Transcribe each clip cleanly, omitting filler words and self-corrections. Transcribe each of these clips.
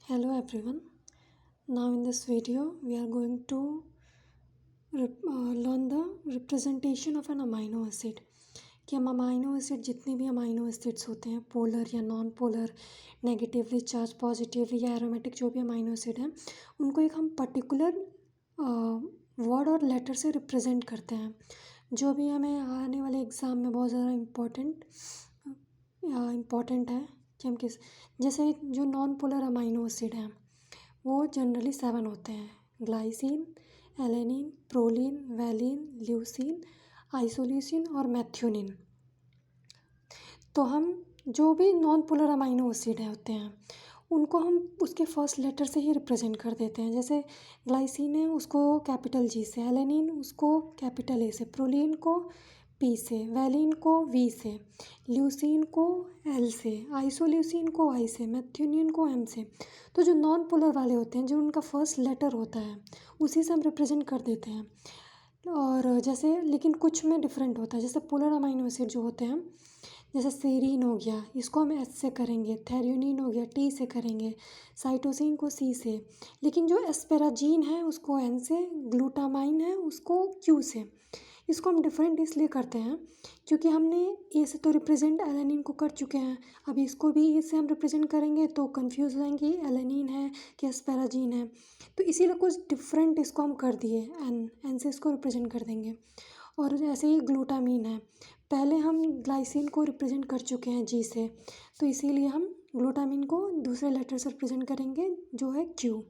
Hello everyone. Now in this video we are going to learn the representation of an amino acid कि हम amino acid जितने भी amino acids होते हैं polar या non polar negatively charge positively या aromatic जो भी अमाइनो एसिड हैं उनको एक हम पर्टिकुलर वर्ड और लेटर से रिप्रेजेंट करते हैं जो भी हमें आने वाले एग्ज़ाम में बहुत ज़्यादा इम्पॉर्टेंट है कि हम किस जैसे जो नॉन पोलर अमाइनो एसिड हैं वो जनरली 7 होते हैं glycine alanine proline valine leucine isoleucine और मैथ्यूनिन। तो हम जो भी नॉन पोलर अमाइनो एसिड होते हैं उनको हम उसके फर्स्ट लेटर से ही रिप्रेजेंट कर देते हैं। जैसे ग्लाइसिन है उसको कैपिटल जी से, एलेनिन उसको कैपिटल ए से, प्रोलिन को पी से, वैलिन को वी से, ल्यूसीन को एल से, आइसोल्यूसिन को आई से, मैथ्यूनिन को एम से। तो जो नॉन पोलर वाले होते हैं जो उनका फर्स्ट लेटर होता है उसी से हम रिप्रेजेंट कर देते हैं। और जैसे लेकिन कुछ में डिफरेंट होता है। जैसे पोलर अमाइनो एसिड जो होते हैं जैसे सेरीन हो गया इसको हम एस से करेंगे, थेरियोनिन हो गया टी से करेंगे, साइटोसिन को सी से। लेकिन जो एस्पेराजीन है उसको एन से, ग्लूटामाइन है उसको क्यू से। इसको हम डिफरेंट इसलिए करते हैं क्योंकि हमने ए से तो रिप्रेजेंट एलेनिन को कर चुके हैं, अब इसको भी ए से हम रिप्रेजेंट करेंगे तो कंफ्यूज हो जाएंगे एलेनिन है कि एस्पेराजीन है। तो इसीलिए कुछ डिफरेंट इसको हम कर दिए, एन से इसको रिप्रेजेंट कर देंगे। और ऐसे ही ग्लूटामीन है, पहले हम ग्लाइसिन को रिप्रेजेंट कर चुके हैं जी से, तो इसीलिए हम ग्लूटामीन को दूसरे लेटर से रिप्रेजेंट करेंगे जो है क्यू।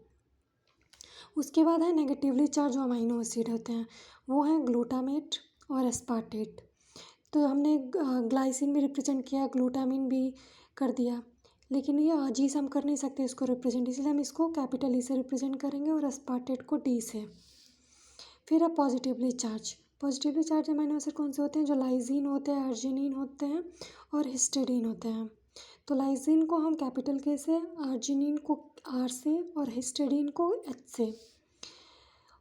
उसके बाद है नेगेटिवली चार्ज जो अमाइनो एसिड होते हैं वो हैं ग्लूटामेट और एस्पार्टेट। तो हमने ग्लाइसिन भी रिप्रेजेंट किया, ग्लूटामिन भी कर दिया, लेकिन ये जी से हम कर नहीं सकते इसको रिप्रेजेंट, इसलिए हम इसको कैपिटल ई से रिप्रेजेंट करेंगे और एस्पार्टेट को डी से। फिर है पॉजिटिवली चार्ज अमाइनो एसिड कौन से होते हैं? जो लाइजीन होते हैं, अर्जिनिन होते हैं और हिस्टिडीन होते हैं। तो लाइजीन को हम कैपिटल के से, अर्जिनिन को आर से और हिस्टिडीन को एच से।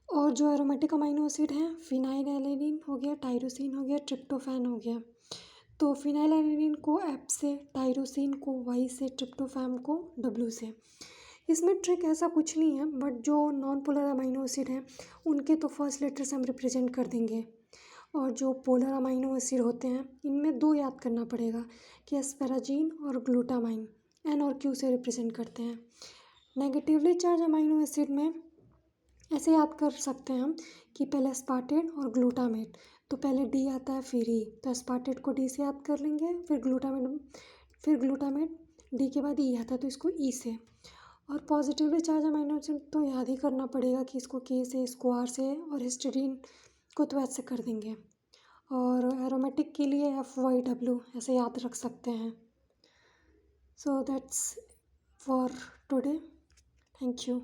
और जो एरोमेटिक अमाइनो एसिड हैं फिनाइलएलेनिन हो गया, टाइरोसिन हो गया, ट्रिप्टोफैन हो गया। तो फिनाइलएलेनिन को एफ से, टाइरोसिन को वाई से, ट्रिप्टोफैन को डब्ल्यू से। इसमें ट्रिक ऐसा कुछ नहीं है, बट जो नॉन पोलर अमाइनो एसिड हैं उनके तो फर्स्ट लेटर से हम रिप्रेजेंट कर देंगे। और जो पोलर अमाइनो एसिड होते हैं इनमें दो याद करना पड़ेगा कि एस्पेराजीन और ग्लूटामाइन एन और क्यू से रिप्रेजेंट करते हैं। नेगेटिवली चार्ज अमाइनो एसिड में ऐसे याद कर सकते हैं हम कि पहले एस्पार्टेट और ग्लूटामेट, तो पहले डी आता है फिर ई, तो एस्पार्टेट को डी से याद कर लेंगे, फिर ग्लूटामेट डी के बाद ई आता है तो इसको ई से। और पॉजिटिवली चार्ज अमाइनो एसिड तो याद ही करना पड़ेगा कि इसको के से, इसको आर से, और हिस्टिडीन को तो ऐसे कर देंगे। और एरोमेटिक के लिए FYW ऐसे याद रख सकते हैं। So that's for today, thank you.